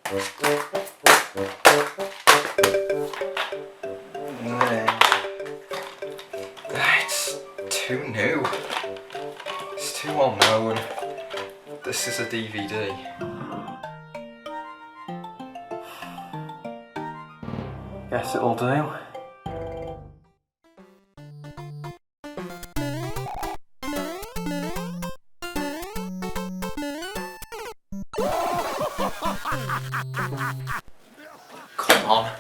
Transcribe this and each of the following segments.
It's too new. It's too well known. This is a DVD. Guess it'll do. Come on.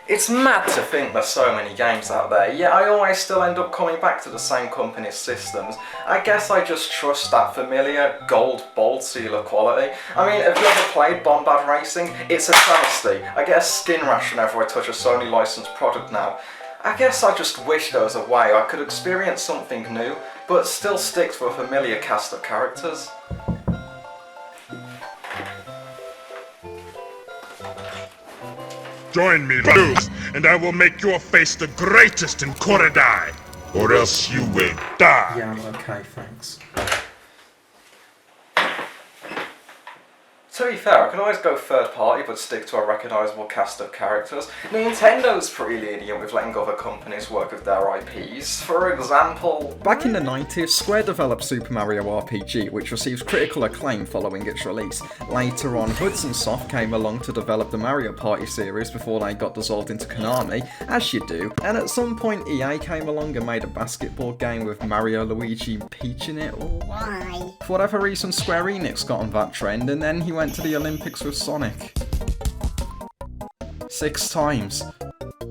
It's mad to think there's so many games out there, yet I always still end up coming back to the same company's systems. I guess I just trust that familiar gold bold seal of quality. I mean, have you ever played Bombad Racing? It's a travesty. I get a skin rash whenever I touch a Sony licensed product now. I guess I just wish there was a way I could experience something new, but still stick to a familiar cast of characters. Join me, Bloops, and I will make your face the greatest in Korodai, or else you will die. Yeah, I'm okay, thanks. To be fair, I can always go third party but stick to a recognisable cast of characters. Nintendo's pretty lenient with letting other companies work with their IPs. For example... Back in the 90s, Square developed Super Mario RPG, which received critical acclaim following its release. Later on, Hudson Soft came along to develop the Mario Party series before they got dissolved into Konami, as you do, and at some point EA came along and made a basketball game with Mario, Luigi and Peach in it. Why? For whatever reason, Square Enix got on that trend, and then he went to the Olympics with Sonic. 6 times.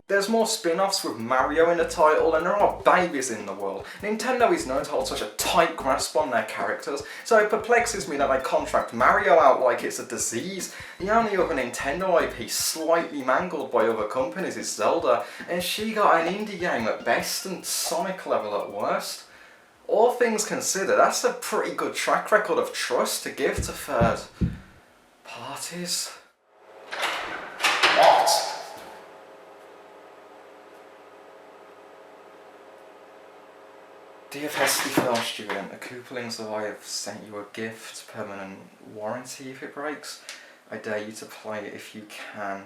There's more spin-offs with Mario in the title and there are babies in the world. Nintendo is known to hold such a tight grasp on their characters, so it perplexes me that they contract Mario out like it's a disease. The only other Nintendo IP slightly mangled by other companies is Zelda, and she got an indie game at best and Sonic level at worst. All things considered, that's a pretty good track record of trust to give to third parties. What? Dear Festy Film Student, the Koopalings of I have sent you a gift, permanent warranty if it breaks. I dare you to play it if you can.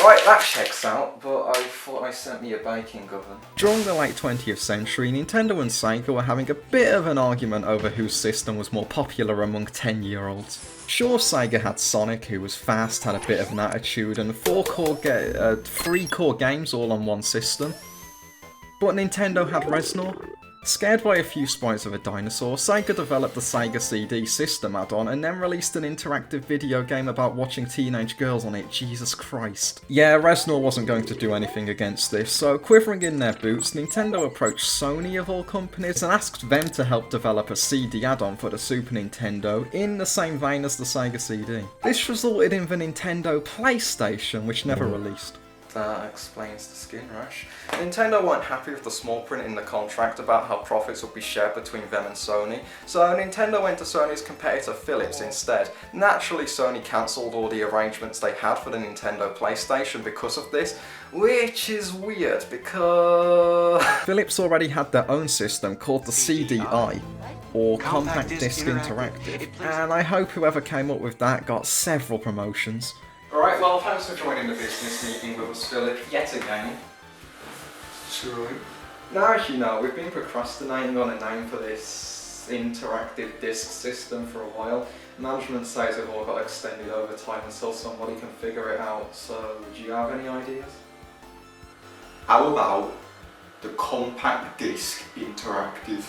Right, that checks out, but I thought I sent me a baking oven. During the late 20th century, Nintendo and Sega were having a bit of an argument over whose system was more popular among 10-year-olds. Sure, Sega had Sonic, who was fast, had a bit of an attitude, and 3 core games all on one system. But Nintendo had Reznor. Scared by a few sprites of a dinosaur, Sega developed the Sega CD system add-on and then released an interactive video game about watching teenage girls on it. Jesus Christ. Yeah, Reznor wasn't going to do anything against this, so quivering in their boots, Nintendo approached Sony of all companies and asked them to help develop a CD add-on for the Super Nintendo in the same vein as the Sega CD. This resulted in the Nintendo PlayStation, which never released. That explains the skin rash. Nintendo weren't happy with the small print in the contract about how profits would be shared between them and Sony, so Nintendo went to Sony's competitor Philips instead. Naturally, Sony cancelled all the arrangements they had for the Nintendo PlayStation because of this, which is weird because... Philips already had their own system called the CDI, or Compact Disc Interactive, and I hope whoever came up with that got several promotions. Alright, well, thanks for joining the business meeting with us, Philip, yet again. True. Now, as you know, we've been procrastinating on a name for this interactive disc system for a while. Management says it all got extended over time until somebody can figure it out, so do you have any ideas? How about the Compact Disc Interactive?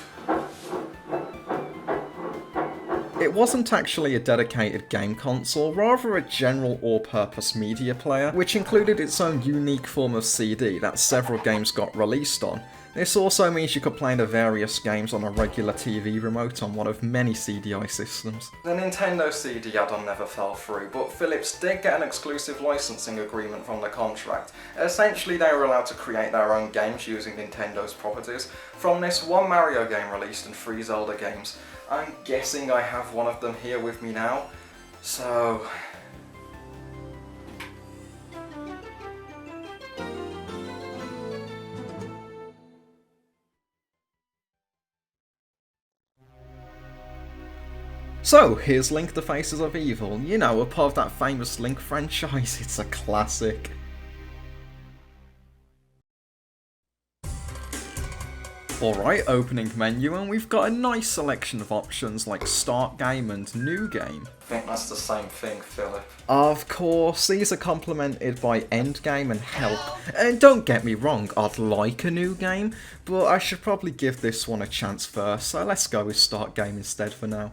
It wasn't actually a dedicated game console, rather a general all-purpose media player, which included its own unique form of CD that several games got released on. This also means you could play the various games on a regular TV remote on one of many CDI systems. The Nintendo CD add-on never fell through, but Philips did get an exclusive licensing agreement from the contract. Essentially, they were allowed to create their own games using Nintendo's properties. From this, 1 Mario game released and 3 Zelda games. I'm guessing I have one of them here with me now, so... So, here's Link the Faces of Evil. You know, a part of that famous Link franchise. It's a classic. Alright, opening menu, and we've got a nice selection of options like Start Game and New Game. I think that's the same thing, Philip. Of course, these are complemented by End Game and Help. And don't get me wrong, I'd like a New Game, but I should probably give this one a chance first, so let's go with Start Game instead for now.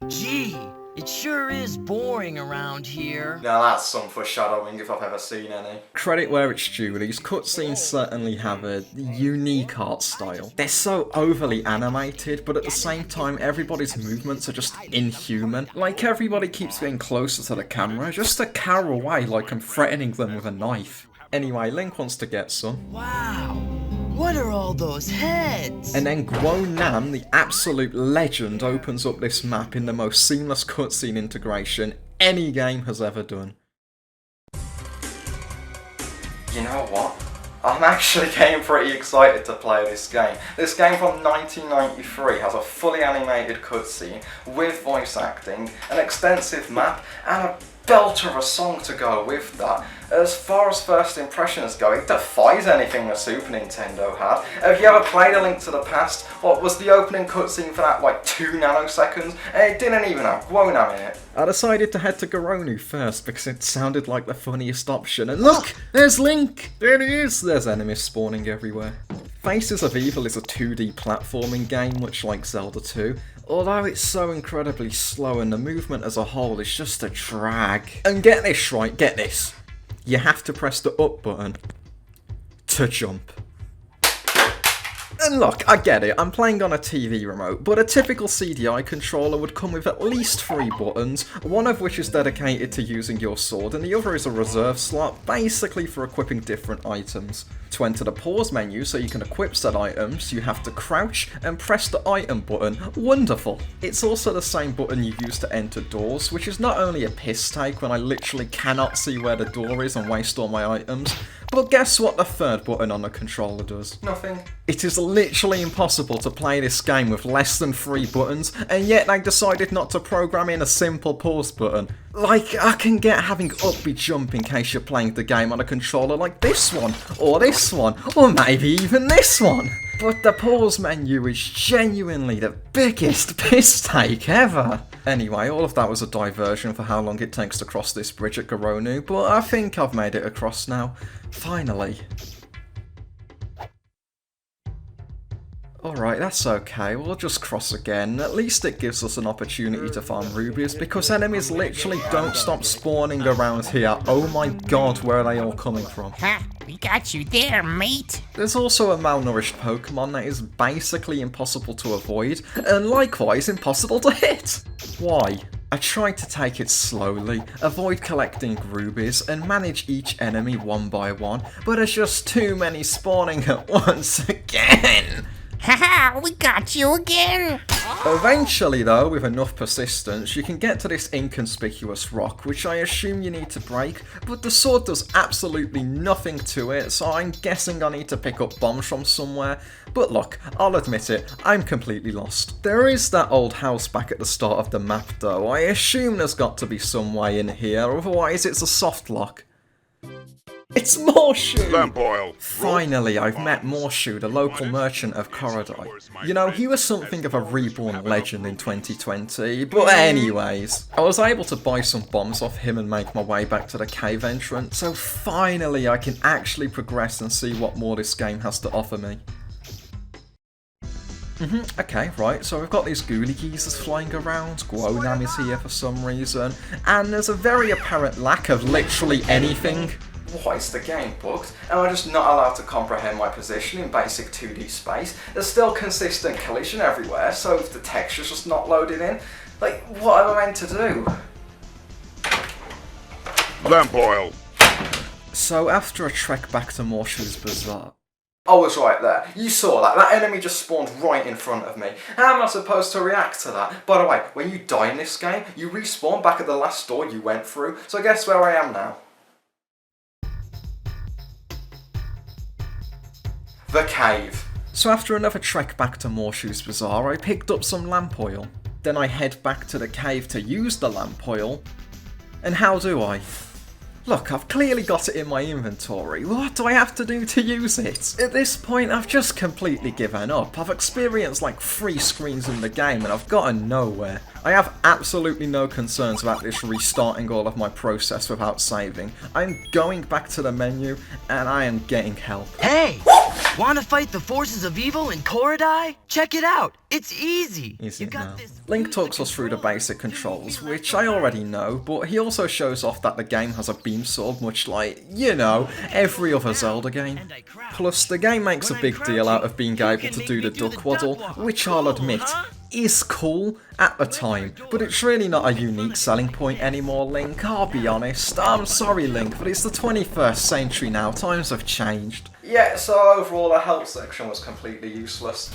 Gee, it sure is boring around here. Now that's some foreshadowing if I've ever seen any. Credit where it's due, these cutscenes certainly have a unique art style. They're so overly animated, but at the same time everybody's movements are just inhuman. Like everybody keeps getting closer to the camera, just to cower away like I'm threatening them with a knife. Anyway, Link wants to get some. Wow, what are all those heads? And then Gwonam, the absolute legend, opens up this map in the most seamless cutscene integration any game has ever done. You know what? I'm actually getting pretty excited to play this game. This game from 1993 has a fully animated cutscene with voice acting, an extensive map, and a belter of a song to go with that. As far as first impressions go, it defies anything the Super Nintendo had. Have you ever played A Link to the Past? What was the opening cutscene for that, like 2 nanoseconds? And it didn't even have Gwonam in it. I decided to head to Garonu first because it sounded like the funniest option, and look! There's Link! There he is! There's enemies spawning everywhere. Faces of Evil is a 2D platforming game much like Zelda 2, although it's so incredibly slow and the movement as a whole is just a drag. And get this right, get this. You have to press the up button to jump. And look, I get it, I'm playing on a TV remote, but a typical CDI controller would come with at least 3 buttons, one of which is dedicated to using your sword and the other is a reserve slot, basically for equipping different items. To enter the pause menu so you can equip said items, you have to crouch and press the item button. Wonderful! It's also the same button you use to enter doors, which is not only a piss take when I literally cannot see where the door is and waste all my items, but guess what the third button on the controller does? Nothing. It is literally impossible to play this game with less than 3 buttons, and yet they decided not to program in a simple pause button. Like, I can get having up be jump in case you're playing the game on a controller like this one, or maybe even this one. But the pause menu is genuinely the biggest piss take ever. Anyway, all of that was a diversion for how long it takes to cross this bridge at Garonu, but I think I've made it across now. Finally. Alright, that's okay, we'll just cross again. At least it gives us an opportunity to farm rubies, because enemies literally don't stop spawning around here. Oh my god, where are they all coming from? Ha! We got you there, mate! There's also a malnourished Pokemon that is basically impossible to avoid, and likewise impossible to hit! Why? I tried to take it slowly, avoid collecting rubies, and manage each enemy one by one, but there's just too many spawning at once again! Haha, we got you again! Eventually though, with enough persistence, you can get to this inconspicuous rock, which I assume you need to break, but the sword does absolutely nothing to it, so I'm guessing I need to pick up bombs from somewhere. But look, I'll admit it, I'm completely lost. There is that old house back at the start of the map though. I assume there's got to be some way in here, otherwise it's a soft lock. It's Morshu! Lamp oil. Finally, I've met Morshu, the local merchant of Korodai. You know, he was something of a reborn legend in 2020, but anyways. I was able to buy some bombs off him and make my way back to the cave entrance, so finally I can actually progress and see what more this game has to offer me. Okay, right, so we've got these ghoulie geezers flying around, Gwonam is here for some reason, and there's a very apparent lack of literally anything. What, is the game bugged? Am I just not allowed to comprehend my position in basic 2D space? There's still consistent collision everywhere, so if the texture's just not loaded in, like, what am I meant to do? Lamp oil. So after a trek back to Morshu's Bazaar... I was right there. You saw that. That enemy just spawned right in front of me. How am I supposed to react to that? By the way, when you die in this game, you respawn back at the last door you went through, so guess where I am now? The cave. So after another trek back to Morshu's Bazaar, I picked up some lamp oil. Then I head back to the cave to use the lamp oil. And how do I? Look, I've clearly got it in my inventory. What do I have to do to use it? At this point, I've just completely given up. I've experienced like 3 screens in the game and I've gotten nowhere. I have absolutely no concerns about this restarting all of my process without saving. I'm going back to the menu and I am getting help. Hey! Wanna fight the forces of evil in Korodai? Check it out! It's easy! Is You it got now? this. Link talks us through the basic controls, which I already know, but he also shows off that the game has a beam sword, much like, you know, every other Zelda game. Plus, the game makes a big deal out of being able to do the duck waddle, which I'll admit is cool at the time, but it's really not a unique selling point anymore, Link, I'll be honest. I'm sorry, Link, but it's the 21st century now, times have changed. Yeah, so overall the help section was completely useless.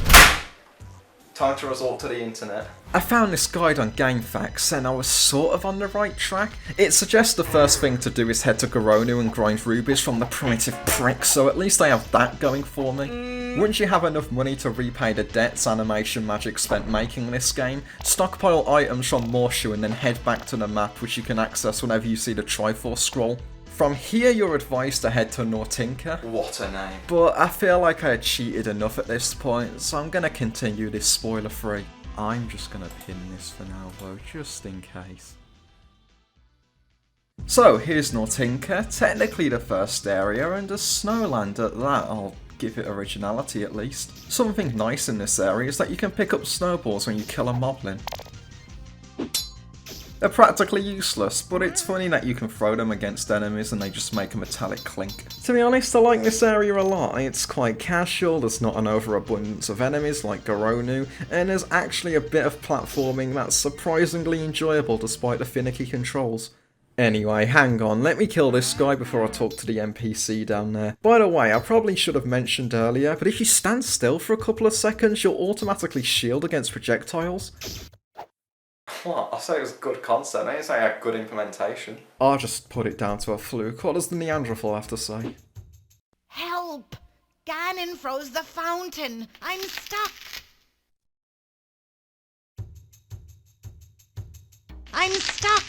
Time to resort to the internet. I found this guide on GameFAQs and I was sort of on the right track. It suggests the first thing to do is head to Gwonam and grind rubies from the primitive prick, so at least I have that going for me. Once you have enough money to repay the debts animation magic spent making this game, stockpile items from Morshu and then head back to the map, which you can access whenever you see the Triforce scroll. From here you're advised to head to Nortinka. What a name. But I feel like I had cheated enough at this point, so I'm gonna continue this spoiler free. I'm just gonna pin this for now though, just in case. So here's Nortinka, technically the first area, and a snowland at that. I'll give it originality at least. Something nice in this area is that you can pick up snowballs when you kill a moblin. They're practically useless, but it's funny that you can throw them against enemies and they just make a metallic clink. To be honest, I like this area a lot. It's quite casual, there's not an overabundance of enemies like Gwonam, and there's actually a bit of platforming that's surprisingly enjoyable despite the finicky controls. Anyway, hang on, let me kill this guy before I talk to the NPC down there. By the way, I probably should have mentioned earlier, but if you stand still for a couple of seconds, you'll automatically shield against projectiles. What? I say it was a good concept, I didn't say I had good implementation. I'll just put it down to a fluke. What does the Neanderthal have to say? Help! Ganon froze the fountain. I'm stuck. I'm stuck.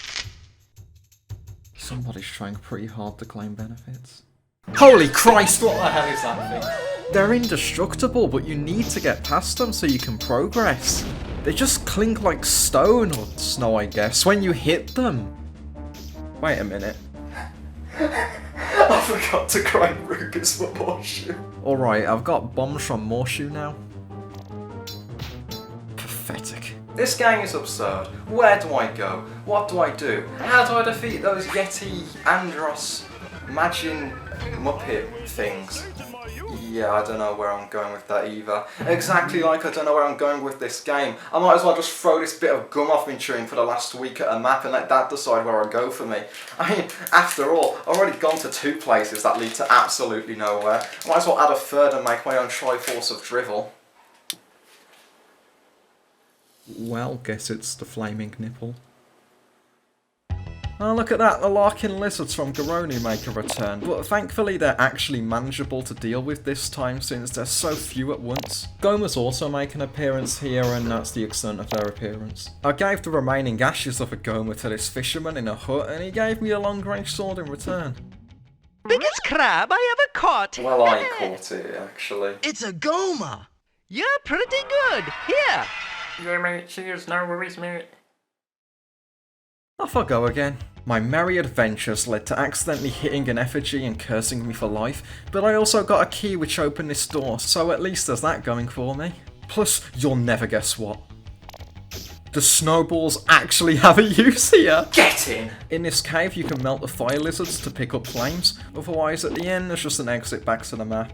Somebody's trying pretty hard to claim benefits. Holy Christ, what the hell is that thing? They're indestructible, but you need to get past them so you can progress. They just clink like stone or snow, I guess, when you hit them. Wait a minute. I forgot to grind rubies for Morshu. Alright, I've got bombs from Morshu now. Pathetic. This game is absurd. Where do I go? What do I do? How do I defeat those Yeti, Andros, Magin, Muppet things? Yeah, I don't know where I'm going with that either. Exactly like I don't know where I'm going with this game. I might as well just throw this bit of gum I've been chewing for the last week at a map and let that decide where I go for me. I mean, after all, I've already gone to 2 places that lead to absolutely nowhere. I might as well add a third and make my own Triforce of Drivel. Well, guess it's the flaming nipple. Oh, look at that, the Larkin lizards from Gwonam make a return, but thankfully they're actually manageable to deal with this time since there's so few at once. Gomas also make an appearance here, and that's the extent of their appearance. I gave the remaining ashes of a Goma to this fisherman in a hut, and he gave me a long-range sword in return. Biggest crab I ever caught. Well, I caught it, actually. It's a Goma! You're pretty good. Here. Yeah, mate, cheers, no worries, mate. Off I go again. My merry adventures led to accidentally hitting an effigy and cursing me for life, but I also got a key which opened this door, so at least there's that going for me. Plus, you'll never guess what. The snowballs actually have a use here! Get in! In this cave you can melt the fire lizards to pick up flames, otherwise at the end there's just an exit back to the map.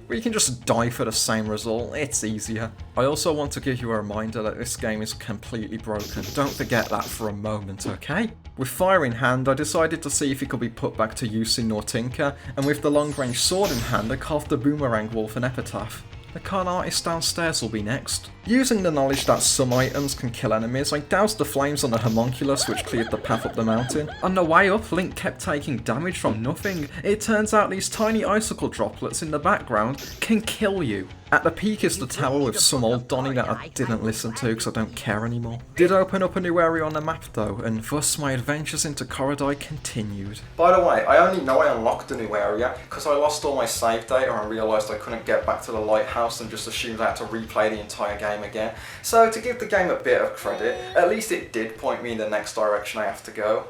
Or you can just die for the same result, it's easier. I also want to give you a reminder that this game is completely broken, don't forget that for a moment, okay? With fire in hand, I decided to see if it could be put back to use in Nortinka, and with the long-range sword in hand I carved the boomerang wolf an epitaph. The con artist downstairs will be next. Using the knowledge that some items can kill enemies, I doused the flames on the homunculus which cleared the path up the mountain. On the way up, Link kept taking damage from nothing. It turns out these tiny icicle droplets in the background can kill you. At the peak is the tower with some old Donny that I didn't listen to because I don't care anymore. Did open up a new area on the map though, and thus my adventures into Korodai continued. By the way, I only know I unlocked a new area because I lost all my save data and realised I couldn't get back to the lighthouse and just assumed I had to replay the entire game again. So to give the game a bit of credit, at least it did point me in the next direction I have to go.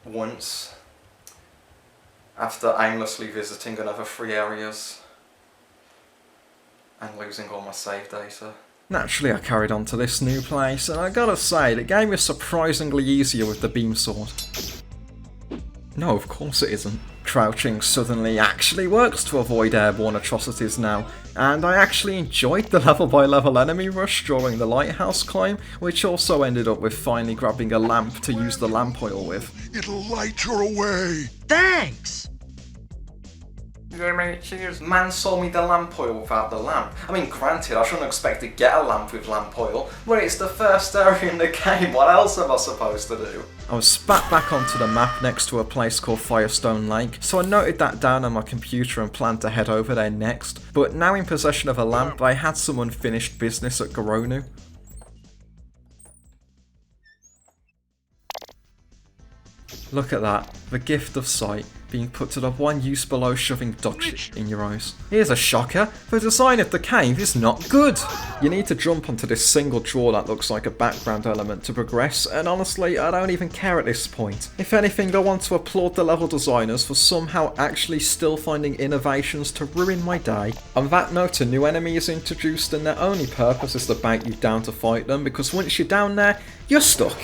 Once. After aimlessly visiting another 3 areas. And losing all my save data. Naturally I carried on to this new place, and I gotta say, the game is surprisingly easier with the beam sword. No, of course it isn't. Crouching suddenly actually works to avoid airborne atrocities now, and I actually enjoyed the level by level enemy rush during the lighthouse climb, which also ended up with finally grabbing a lamp to use the lamp oil with. It'll light your way. Thanks! Yeah, mate, cheers. Man sold me the lamp oil without the lamp. I mean, granted, I shouldn't expect to get a lamp with lamp oil, but it's the first area in the game. What else am I supposed to do? I was spat back onto the map next to a place called Firestone Lake, so I noted that down on my computer and planned to head over there next. But now in possession of a lamp, I had some unfinished business at Gwonam. Look at that, the gift of sight being put to the one use below shoving dog shit in your eyes. Here's a shocker, the design of the cave is not good! You need to jump onto this single drawer that looks like a background element to progress, and honestly I don't even care at this point. If anything, I want to applaud the level designers for somehow actually still finding innovations to ruin my day. On that note, a new enemy is introduced and their only purpose is to bait you down to fight them, because once you're down there, you're stuck.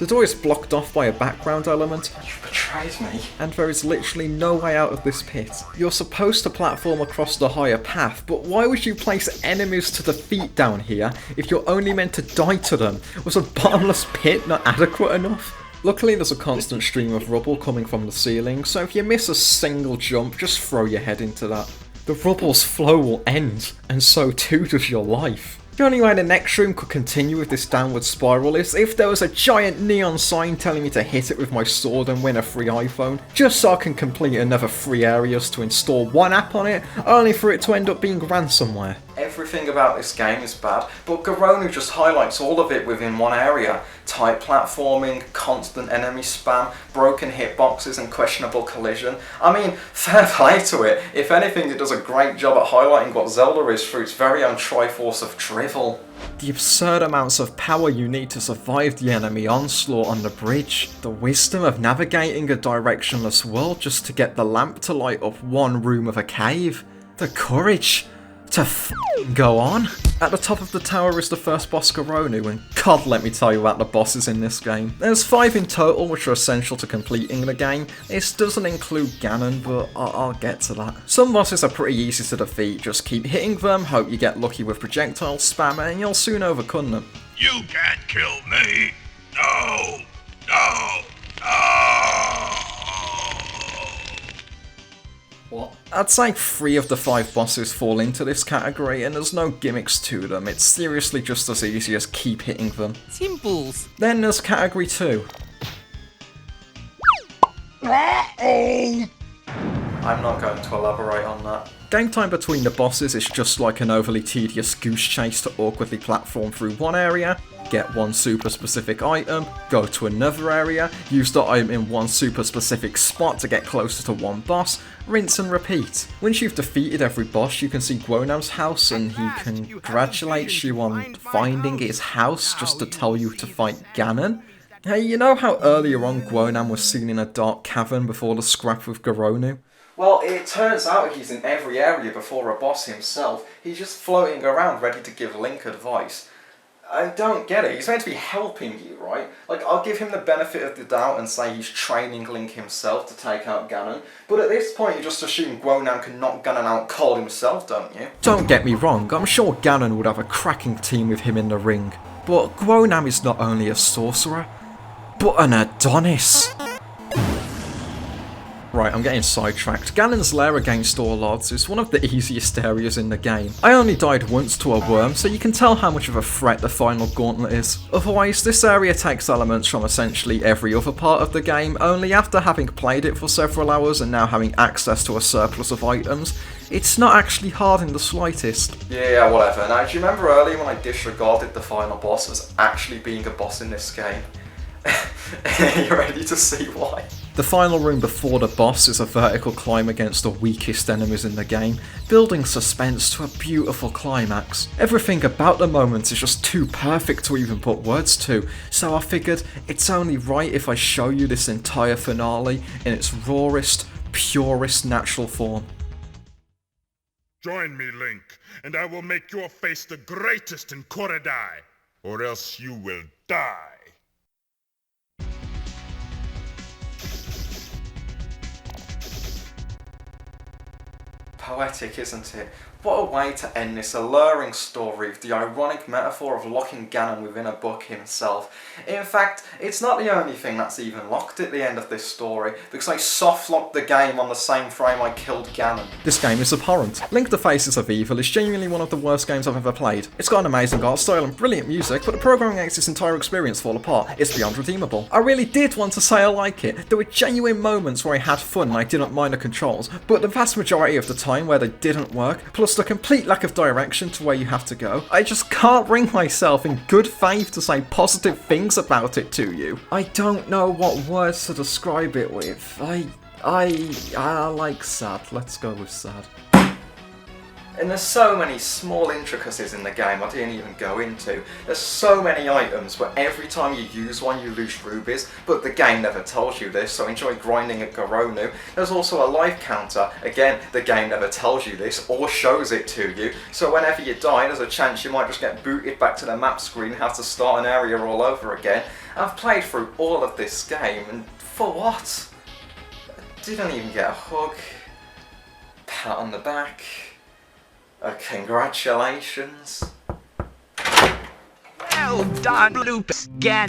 The door is blocked off by a background element. You betrayed me. And there is literally no way out of this pit. You're supposed to platform across the higher path, but why would you place enemies to defeat down here if you're only meant to die to them? Was a bottomless pit not adequate enough? Luckily there's a constant stream of rubble coming from the ceiling, so if you miss a single jump, just throw your head into that. The rubble's flow will end, and so too does your life. The only way the next room could continue with this downward spiral is if there was a giant neon sign telling me to hit it with my sword and win a free iPhone, just so I can complete another 3 areas to install one app on it, only for it to end up being ransomware. Everything about this game is bad, but Gwonam just highlights all of it within one area. Tight platforming, constant enemy spam, broken hitboxes and questionable collision. I mean, fair play to it. If anything, it does a great job at highlighting what Zelda is through its very own Triforce of drivel. The absurd amounts of power you need to survive the enemy onslaught on the bridge. The wisdom of navigating a directionless world just to get the lamp to light up one room of a cave. The courage to go on. At the top of the tower is the first boss Gwonam, and God let me tell you about the bosses in this game. There's 5 in total which are essential to completing the game. This doesn't include Ganon, but I'll get to that. Some bosses are pretty easy to defeat, just keep hitting them, hope you get lucky with projectile spam, and you'll soon overcome them. You can't kill me. No. No. No. What? I'd say 3 of the 5 bosses fall into this category, and there's no gimmicks to them. It's seriously just as easy as keep hitting them. Simples. Then there's category 2. I'm not going to elaborate on that. Game time between the bosses is just like an overly tedious goose chase to awkwardly platform through one area, get one super specific item, go to another area, use the item in one super specific spot to get closer to one boss, rinse and repeat. Once you've defeated every boss, you can see Gwonam's house and he congratulates you on finding his house just to tell you to fight Ganon. Hey, you know how earlier on Gwonam was seen in a dark cavern before the scrap with Gwonam? Well, it turns out he's in every area before a boss himself. He's just floating around ready to give Link advice. I don't get it. He's meant to be helping you, right? Like, I'll give him the benefit of the doubt and say he's training Link himself to take out Ganon. But at this point, you just assume Gwonam can knock Ganon out cold himself, don't you? Don't get me wrong, I'm sure Ganon would have a cracking team with him in the ring. But Gwonam is not only a sorcerer, but an Adonis. Right, I'm getting sidetracked. Ganon's lair against all odds is one of the easiest areas in the game. I only died once to a worm, so you can tell how much of a threat the final gauntlet is. Otherwise, this area takes elements from essentially every other part of the game, only after having played it for several hours and now having access to a surplus of items, it's not actually hard in the slightest. Yeah, whatever. Now, do you remember earlier when I disregarded the final boss as actually being a boss in this game? Are you ready to see why? The final room before the boss is a vertical climb against the weakest enemies in the game, building suspense to a beautiful climax. Everything about the moment is just too perfect to even put words to, so I figured it's only right if I show you this entire finale in its rawest, purest natural form. Join me, Link, and I will make your face the greatest in Koridai, or else you will die. Poetic, isn't it? What a way to end this alluring story with the ironic metaphor of locking Ganon within a book himself. In fact, it's not the only thing that's even locked at the end of this story, because I soft-locked the game on the same frame I killed Ganon. This game is abhorrent. Link the Faces of Evil is genuinely one of the worst games I've ever played. It's got an amazing art style and brilliant music, but the programming makes this entire experience fall apart. It's beyond redeemable. I really did want to say I like it. There were genuine moments where I had fun and I didn't mind the controls, but the vast majority of the time where they didn't work, plus the complete lack of direction to where you have to go, I just can't bring myself in good faith to say positive things about it to you. I don't know what words to describe it with. I like sad. Let's go with sad. And there's so many small intricacies in the game I didn't even go into. There's so many items where every time you use one you lose rubies, but the game never tells you this, so enjoy grinding at Goronu. There's also a life counter. Again, the game never tells you this or shows it to you, so whenever you die there's a chance you might just get booted back to the map screen and have to start an area all over again. I've played through all of this game, and for what? I didn't even get a hug, pat on the back, congratulations. Well done, Bloops. Again.